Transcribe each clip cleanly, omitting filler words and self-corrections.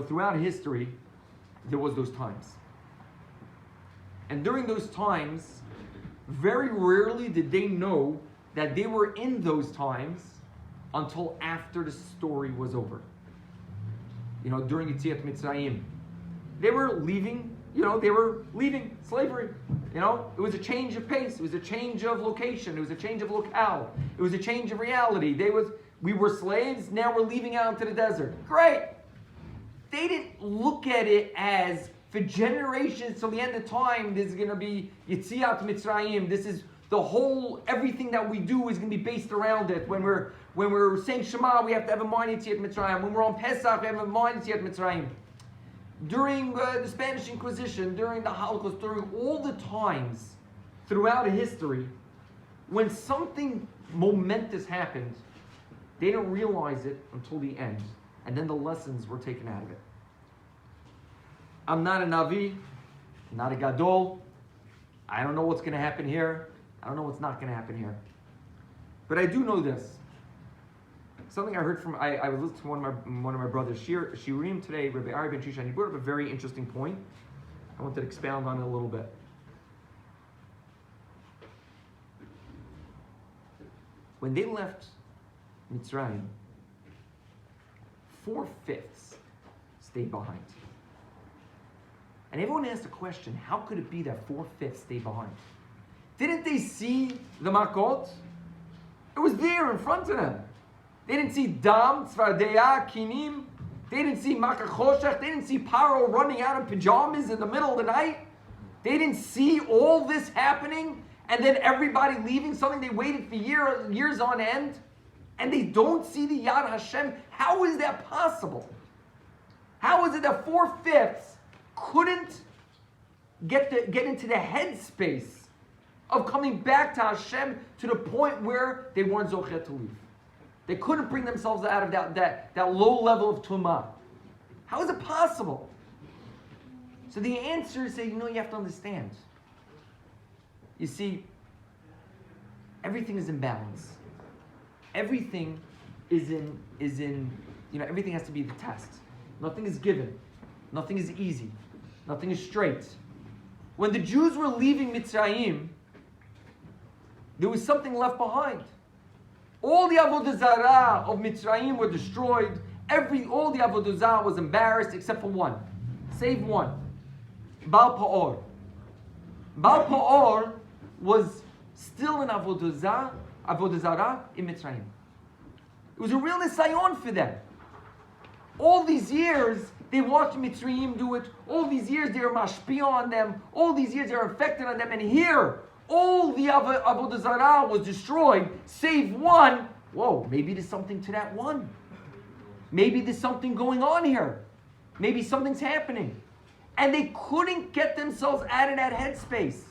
throughout history, there was those times. And during those times, very rarely did they know that they were in those times until after the story was over. During Yetziat Mitzrayim. They were leaving slavery. It was a change of pace. It was a change of location. It was a change of locale. It was a change of reality. We were slaves, now we're leaving out into the desert. Great! They didn't look at it as, for generations till the end of time, there's going to be Yetziat Mitzrayim. This is the whole, everything that we do is going to be based around it. When we're saying Shema, we have to have a mind Yetziat Mitzrayim. When we're on Pesach, we have a mind Yetziat Mitzrayim. During the Spanish Inquisition, during the Holocaust, during all the times throughout history, when something momentous happened, they didn't realize it until the end. And then the lessons were taken out of it. I'm not a Navi, not a Gadol. I don't know what's going to happen here. I don't know what's not going to happen here. But I do know this. Something I heard from, I was listening to one of my brothers, Shirim today, Rabbi Ari Ben Shishan. He brought up a very interesting point. I want to expound on it a little bit. When they left Mitzrayim, 4/5 stayed behind. And everyone asked the question, how could it be that 4/5 stayed behind? Didn't they see the Makot? It was there in front of them. They didn't see Dam, Tzvardeya, Kinim. They didn't see Makachoshech. They didn't see Paro running out in pajamas in the middle of the night. They didn't see all this happening and then everybody leaving, something they waited for years on end, and they don't see the Yad Hashem. How is that possible? How is it that 4/5 couldn't get into the headspace of coming back to Hashem to the point where they weren't Zocher to leave? They couldn't bring themselves out of that low level of Tumah. How is it possible? So the answer is that, you have to understand. You see, everything is in balance. Everything is in, everything has to be the test. Nothing is given. Nothing is easy. Nothing is straight. When the Jews were leaving Mitzrayim, there was something left behind. All the Avodah Zarah of Mitzrayim were destroyed. All the Avodah Zarah was embarrassed except for one. Save one. Baal Pa'or. Baal Pa'or was still in Avodah Zarah in Mitzrayim. It was a real nisayon for them. All these years, they watched Mitzrayim do it. All these years, they were mashpia on them. All these years, they were affected on them. And here, all the Avodah Zarah was destroyed, save one. Whoa, maybe there's something to that one. Maybe there's something going on here. Maybe something's happening. And they couldn't get themselves out of that headspace.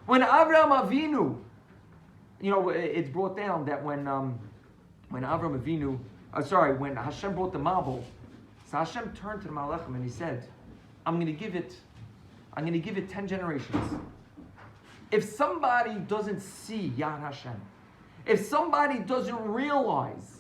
When Avraham Avinu, it's brought down that when Avraham Avinu, when Hashem brought the Mabul, so Hashem turned to the Malachim and he said, I'm going to give it 10 generations. If somebody doesn't see Yad Hashem, if somebody doesn't realize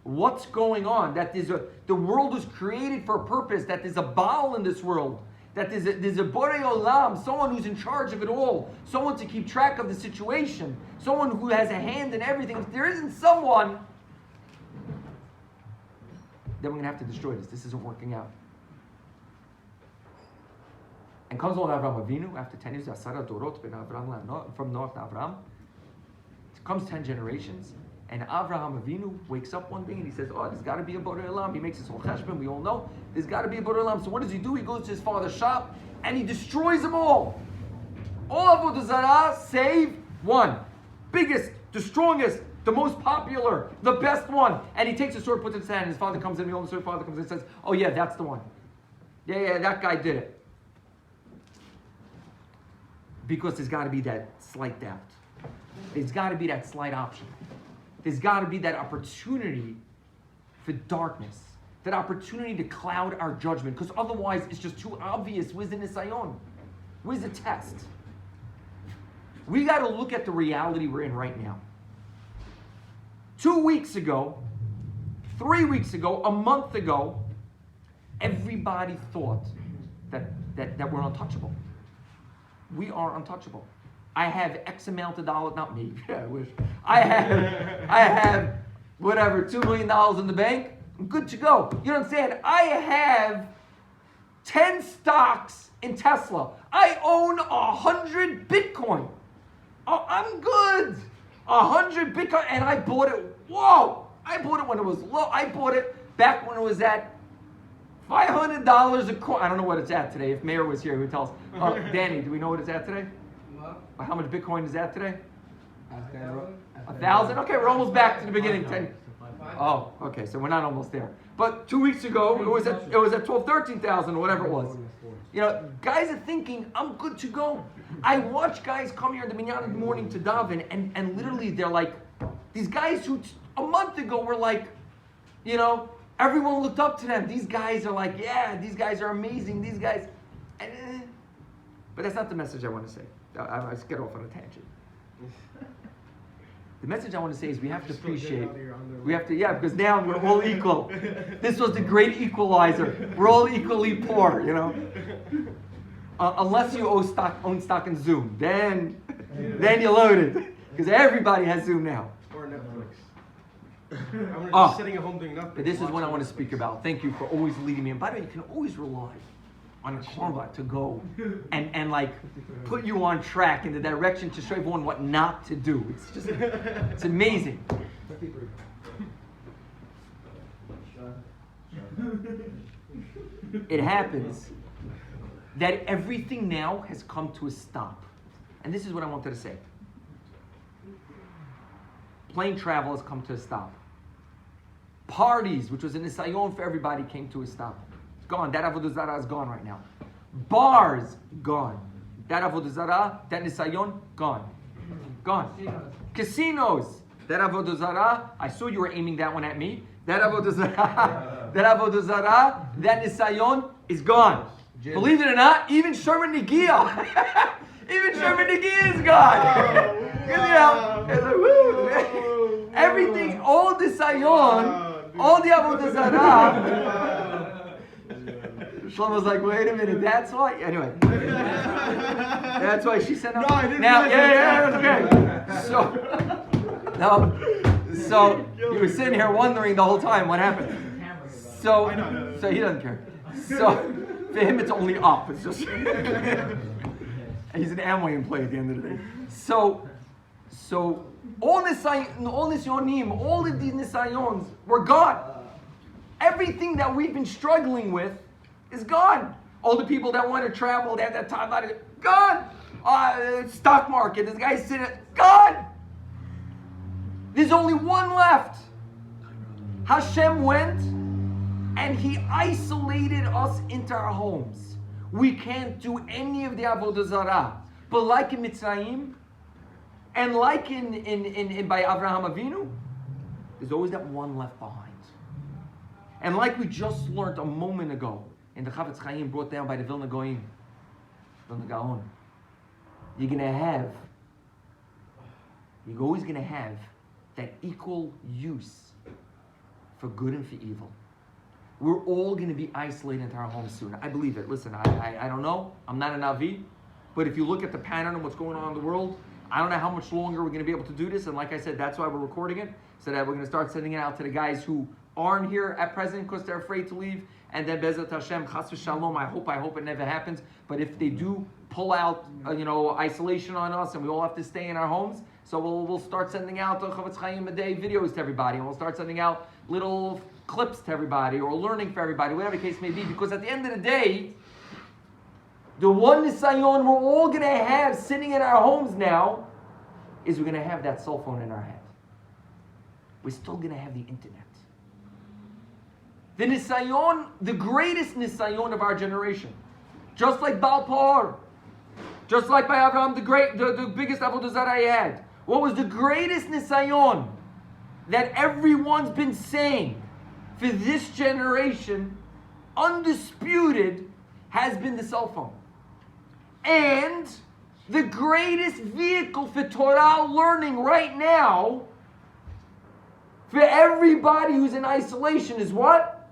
what's going on, that the world was created for a purpose, that there's a Baal in this world, that there's a Borei Olam, someone who's in charge of it all, someone to keep track of the situation, someone who has a hand in everything. If there isn't someone, then we're going to have to destroy this. This isn't working out. And comes along Avraham Avinu after 10 years, from Noach to Avraham. It comes 10 generations, and Avraham Avinu wakes up one day and he says, there's got to be a Borei Olam. He makes his whole cheshbon, we all know. There's got to be a Borei Olam. So what does he do? He goes to his father's shop and he destroys them all. All Avodah Zarah save one. Biggest, the strongest, the most popular, the best one. And he takes the sword, puts it in his hand, and his father comes in, the older sword, father comes in and says, oh yeah, that's the one. Yeah, that guy did it. Because there's got to be that slight doubt. There's got to be that slight option. There's got to be that opportunity for darkness. That opportunity to cloud our judgment. Because otherwise it's just too obvious. Where's the nisayon? Where's the test? We got to look at the reality we're in right now. 2 weeks ago, 3 weeks ago, a month ago, Everybody thought that we're untouchable. We are untouchable. I have X amount of dollars, not me, I wish. I have whatever, $2 million in the bank. I'm good to go. You understand? I have 10 stocks in Tesla. I own 100 Bitcoin. Oh, I'm good. 100 Bitcoin, and I bought it. Whoa! I bought it when it was low. I bought it back when it was at $500 a coin. I don't know what it's at today. If Mayor was here, he would tell us. Danny, do we know what it's at today? What? How much Bitcoin is that today? 1,000? 1,000? Okay, we're almost back to the beginning. 10. Oh, okay, so we're not almost there. But 2 weeks ago, it was at 12, 13,000 or whatever it was. You know, guys are thinking, I'm good to go. I watch guys come here in the Minyan in the morning to daven, and literally they're like, these guys who a month ago were like, you know, everyone looked up to them. These guys are like, yeah, these guys are amazing. These guys, but that's not the message I want to say. I just get off on a tangent. The message I want to say is we have to appreciate, because now we're all equal. This was the great equalizer. We're all equally poor, you know. Unless you own stock in Zoom, then you're loaded, because everybody has Zoom now. Or Netflix. I'm just sitting at home doing nothing. But this is what I want to speak about. Thank you for always leading me. And by the way, you can always rely on a karma to go and like put you on track in the direction to show everyone what not to do. It's just, it's amazing. It happens that everything now has come to a stop. And this is what I wanted to say. Plane travel has come to a stop. Parties, which was an nisayon for everybody, came to a stop. It's gone. That avodah zarah is gone right now. Bars, gone. That avodah zarah, that nisayon, gone. Gone. Casinos, that avodah zarah, I saw you were aiming that one at me. That avodah zarah, that nisayon is gone. Believe it or not, even Sherman Negia. Even Sherman Negia is gone. You know, it's like, woo. Everything, all the sayon, all the avodah zarah. Shlomo's like, wait a minute, that's why. Anyway, that's why she said no. No, I didn't. Now, yeah, okay. So you were sitting here wondering the whole time what happened. So he doesn't care. So for him, it's only up. It's just he's an Amway employee at the end of the day. So all nisyonim, all of these nisayons were gone. Everything that we've been struggling with is gone. All the people that want to travel, they have that time, gone. Stock market, this guy's sitting, gone. There's only one left. Hashem went and he isolated us into our homes. We can't do any of the avodah zarah. But like in Mitzrayim, and like in by Avraham Avinu, there's always that one left behind. And like we just learned a moment ago in the Chavetz Chaim brought down by the Vilna Gaon, you're always gonna have that equal use for good and for evil. We're all going to be isolated into our homes soon. I believe it. Listen, I don't know. I'm not an Navi. But if you look at the pattern of what's going on in the world, I don't know how much longer we're going to be able to do this. And like I said, that's why we're recording it. So that we're going to start sending it out to the guys who aren't here at present because they're afraid to leave. And then Bezat Hashem, Chas v'Shalom, I hope it never happens. But if they do pull out, isolation on us and we all have to stay in our homes, so we'll start sending out Chavetz Chaim a day videos to everybody. And we'll start sending out little clips to everybody or learning for everybody, whatever the case may be. Because at the end of the day, the one nisayon we're all going to have sitting in our homes now is we're going to have that cell phone in our hand. We're still going to have the internet. The nisayon, the greatest nisayon of our generation, just like Baal Peor, just like by Abraham the biggest avodah zarah he had. What was the greatest nisayon that everyone's been saying for this generation, undisputed, has been the cell phone. And the greatest vehicle for Torah learning right now, for everybody who's in isolation, is what?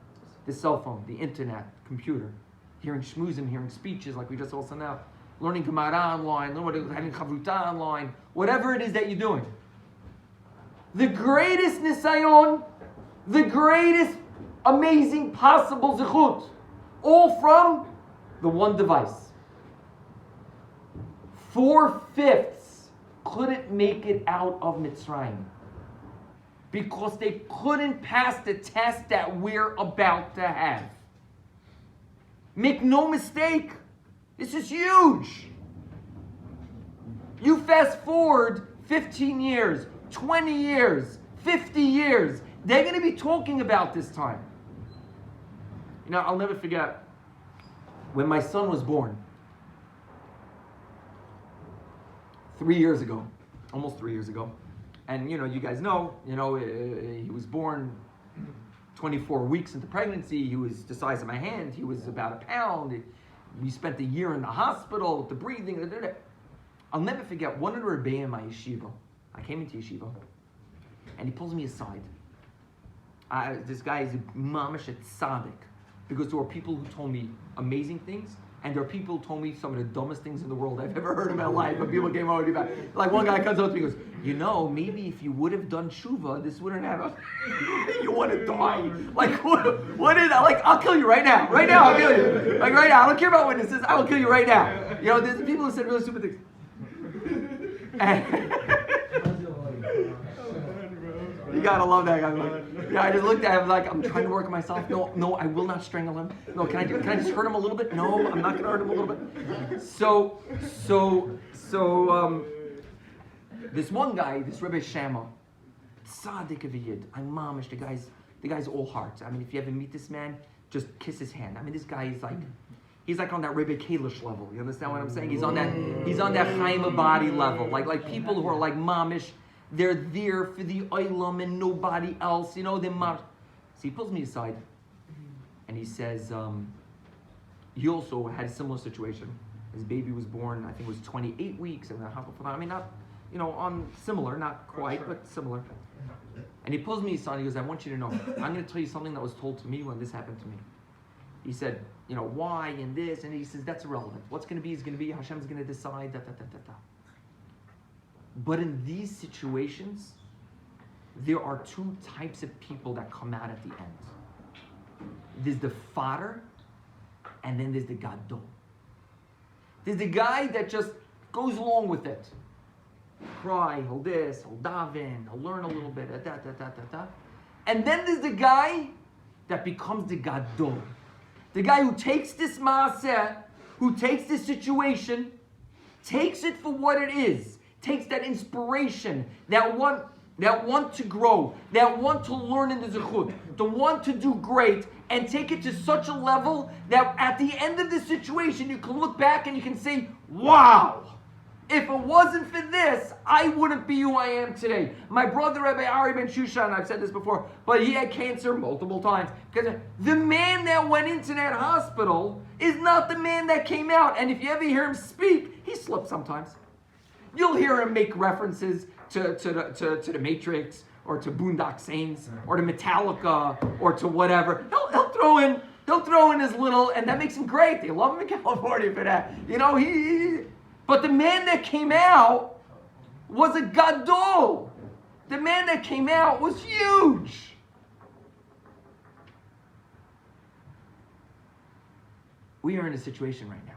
the cell phone, the internet, computer, hearing shmuzim, hearing speeches like we just also now, learning Gemara online, having chavruta online, whatever it is that you're doing. The greatest nisayon, the greatest amazing possible zechut, all from the one device. 4/5 couldn't make it out of Mitzrayim because they couldn't pass the test that we're about to have. Make no mistake, this is huge. You fast forward 15 years, 20 years, 50 years, they're going to be talking about this time. You know, I'll never forget when my son was born 3 years ago, almost 3 years ago. And, you guys know, he was born 24 weeks into pregnancy. He was the size of my hand. He was about a pound. We spent a year in the hospital with the breathing. I'll never forget one of the rebbeim in my yeshiva. I came into yeshiva, and he pulls me aside. This guy is a mamash tzaddik, because there were people who told me amazing things, and there are people who told me some of the dumbest things in the world I've ever heard in my life. But people came over to me back. Like one guy comes up to me and goes, maybe if you would have done tshuva, this wouldn't have. You want to die? Like what is that? Like, I'll kill you right now. Right now, I'll kill you. Like right now, I don't care about witnesses. I will kill you right now. There's people who said really stupid things. You gotta love that guy. I just looked at him like, I'm trying to work on myself. No, I will not strangle him. No, can I just hurt him a little bit? No, I'm not gonna hurt him a little bit. So, this one guy, this Rebbe Shama, tzaddik of a yid, I'm mamish, the guy's all heart. I mean, if you ever meet this man, just kiss his hand. I mean, this guy is like, he's like on that Rebbe Kalish level. You understand what I'm saying? He's on that Chaim Abadi level. Like people who are like mamish, they're there for the olam and nobody else. They're mamish. So he pulls me aside and he says, he also had a similar situation. His baby was born, I think it was 28 weeks, and I mean, not, on similar, not quite, but similar. And he pulls me aside and he goes, I want you to know, I'm going to tell you something that was told to me when this happened to me. He said, why and this, and he says, that's irrelevant. What's going to be is going to be, Hashem's going to decide, But in these situations, there are two types of people that come out at the end. There's the fodder, and then there's the gadol. There's the guy that just goes along with it. Cry, he'll this, he'll daven, he'll learn a little bit, And then there's the guy that becomes the gadol. The guy who takes this maaseh, who takes this situation, takes it for what it is, takes that inspiration, that want to grow, that want to learn in the zechut, the want to do great, and take it to such a level that at the end of the situation, you can look back and you can say, wow, if it wasn't for this, I wouldn't be who I am today. My brother, Rabbi Ari Ben Shushan, I've said this before, but he had cancer multiple times. Because the man that went into that hospital is not the man that came out. And if you ever hear him speak, he slips sometimes. You'll hear him make references to the Matrix, or to Boondock Saints, or to Metallica, or to whatever. He'll throw in his little, and that makes him great. They love him in California for that. But the man that came out was a gadol. The man that came out was huge. We are in a situation right now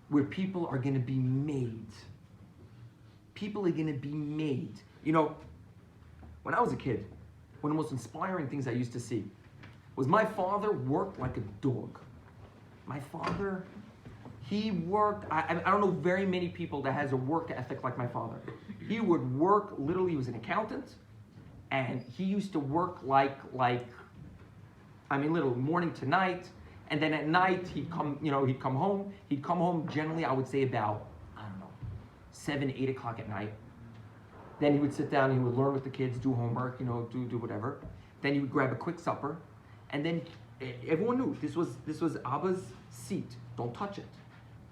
where people are going to be made. People are going to be made. When I was a kid, one of the most inspiring things I used to see was my father worked like a dog. My father, he worked, I don't know very many people that has a work ethic like my father. He would work, literally, he was an accountant, and he used to work like literally morning to night, and then at night he'd come home. He'd come home generally, I would say about, 7, 8 o'clock at night. Then he would sit down and he would learn with the kids, do homework, do whatever. Then he would grab a quick supper, and then everyone knew this was Abba's seat. Don't touch it.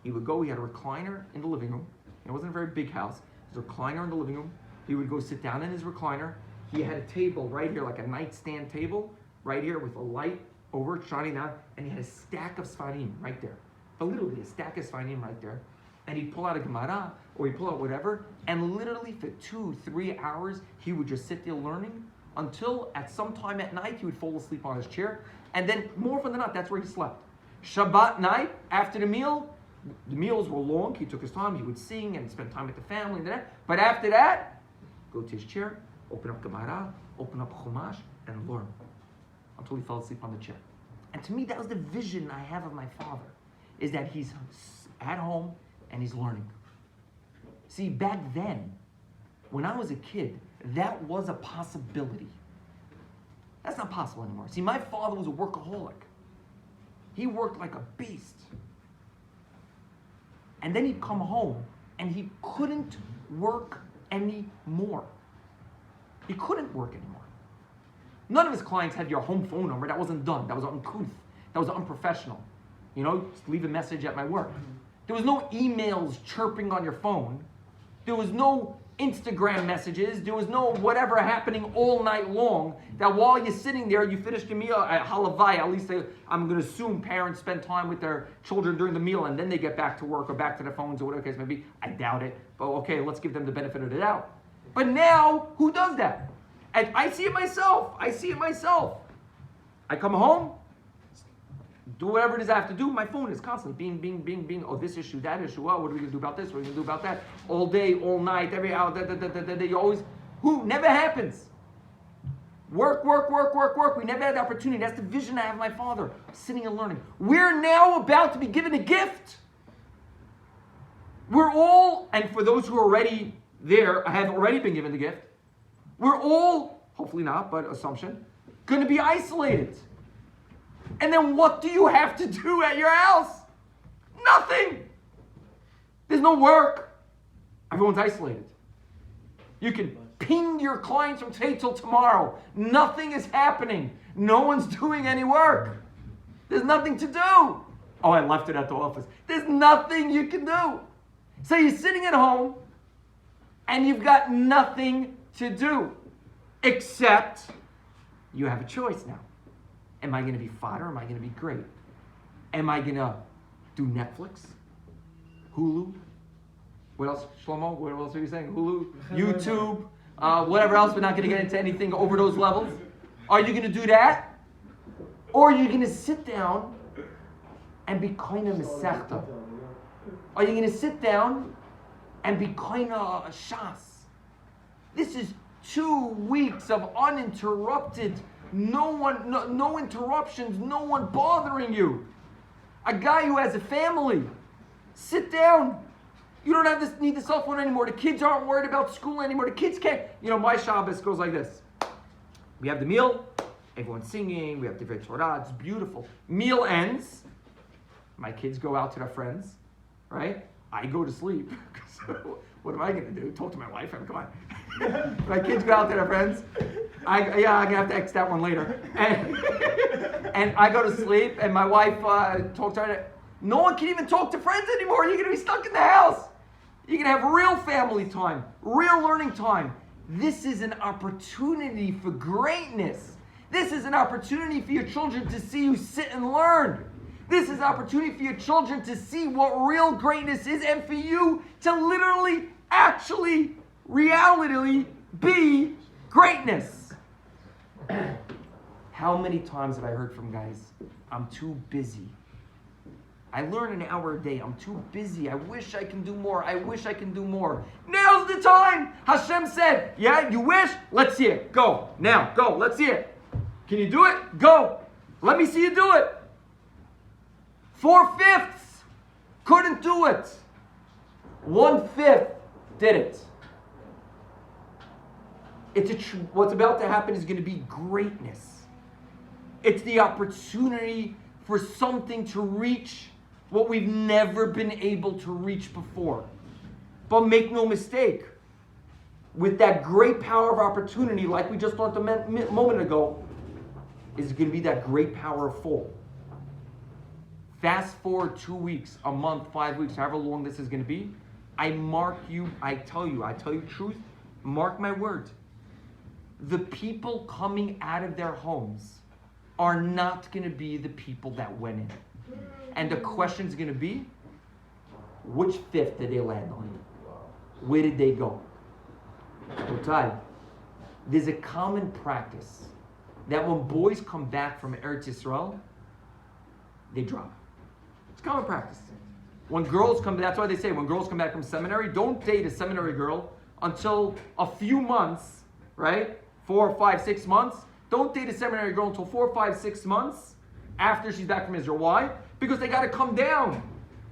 He would go, he had a recliner in the living room. It wasn't a very big house. There was a recliner in the living room. He would go sit down in his recliner. He had a table right here, like a nightstand table, right here with a light over it shining down, and he had a stack of Sfarim right there. But literally a stack of Sfarim right there. And he'd pull out a Gemara, or he'd pull out whatever, and literally for 2-3 hours, he would just sit there learning until at some time at night, he would fall asleep on his chair. And then more often than not, that's where he slept. Shabbat night, after the meals were long, he took his time, he would sing and spend time with the family and that. But after that, go to his chair, open up Gemara, open up Chumash, and learn until he fell asleep on the chair. And to me, that was the vision I have of my father, is that he's at home and he's learning. See, back then, when I was a kid, that was a possibility. That's not possible anymore. See, my father was a workaholic. He worked like a beast. And then he'd come home and he couldn't work anymore. He couldn't work anymore. None of his clients had your home phone number. That wasn't done. That was uncouth. That was unprofessional. You know, just leave a message at my work. There was no emails chirping on your phone. There was no Instagram messages. There was no whatever happening all night long, that while you're sitting there, you finished your meal at halavai. At least I'm going to assume parents spend time with their children during the meal and then they get back to work or back to their phones or whatever the case may be. I doubt it. But okay, let's give them the benefit of the doubt. But now, who does that? And I see it myself. I come home, do whatever it is I have to do. My phone is constantly bing. Oh, this issue, that issue. Oh, what are we going to do about this? What are we going to do about that? All day, all night, every hour. You always, never happens. Work. We never had the opportunity. That's the vision I have of my father, sitting and learning. We're now about to be given a gift. We're all, and for those who are already there, have already been given the gift, we're all, hopefully not, but assumption, going to be isolated. And then what do you have to do at your house? Nothing. There's no work. Everyone's isolated. You can ping your clients from today till tomorrow. Nothing is happening. No one's doing any work. There's nothing to do. Oh, I left it at the office. There's nothing you can do. So you're sitting at home and you've got nothing to do except you have a choice now. Am I going to be fodder? Am I going to be great? Am I going to do Netflix? Hulu? What else, Shlomo? What else are you saying? Hulu? YouTube? Whatever else. We're not going to get into anything over those levels. Are you going to do that? Or are you going to sit down and be kind of mesechta? Are you going to sit down and be kind of shas? This is 2 weeks of uninterrupted, no interruptions, no one bothering you. A guy who has a family. Sit down. You don't need the cell phone anymore. The kids aren't worried about school anymore. The kids can't. My Shabbos goes like this. We have the meal. Everyone's singing. We have the Torah. It's beautiful. Meal ends. My kids go out to their friends. Right? I go to sleep. What am I going to do? Talk to my wife? Come on. My kids go out to their friends. I'm going to have to X that one later. And I go to sleep, and my wife talks to her. No one can even talk to friends anymore. You're going to be stuck in the house. You're going to have real family time, real learning time. This is an opportunity for greatness. This is an opportunity for your children to see you sit and learn. This is an opportunity for your children to see what real greatness is, and for you to literally, actually, reality be greatness. How many times have I heard from guys, I'm too busy. I learn an hour a day. I'm too busy. I wish I can do more. Now's the time. Hashem said, yeah, you wish? Let's see it. Go. Now. Go. Let's see it. Can you do it? Go. Let me see you do it. 4/5 couldn't do it. 1/5 did it. What's about to happen is going to be greatness. It's the opportunity for something to reach what we've never been able to reach before. But make no mistake, with that great power of opportunity, like we just learned a moment ago, is going to be that great power of fall. Fast forward 2 weeks, a month, 5 weeks, however long this is going to be, I tell you truth, mark my words. The people coming out of their homes are not going to be the people that went in. And the question is going to be, which fifth did they land on? Where did they go? Rabotai, there's a common practice that when boys come back from Eretz Yisrael, they drop. It's common practice. When girls come, that's why they say when girls come back from seminary, don't date a seminary girl until a few months, right? 4, 5, 6 months. Don't date a seminary girl until 4, 5, 6 months after she's back from Israel. Why? Because they got to come down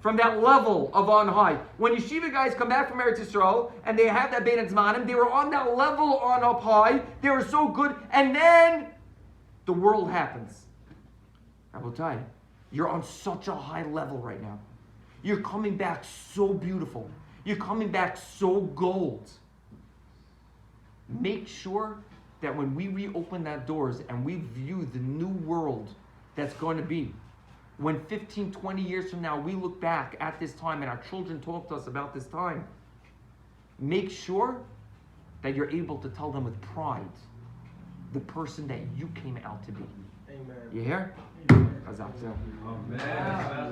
from that level of on high. When yeshiva guys come back from Eretz Yisrael and they have that Bein Zmanim, they were on that level on up high. They were so good, and then the world happens. Rabotai, you're on such a high level right now. You're coming back so beautiful. You're coming back so gold. Make sure that when we reopen that doors and we view the new world that's going to be, when 15, 20 years from now we look back at this time and our children talk to us about this time, make sure that you're able to tell them with pride the person that you came out to be. Amen. You hear? Amen. Chazak. Amen.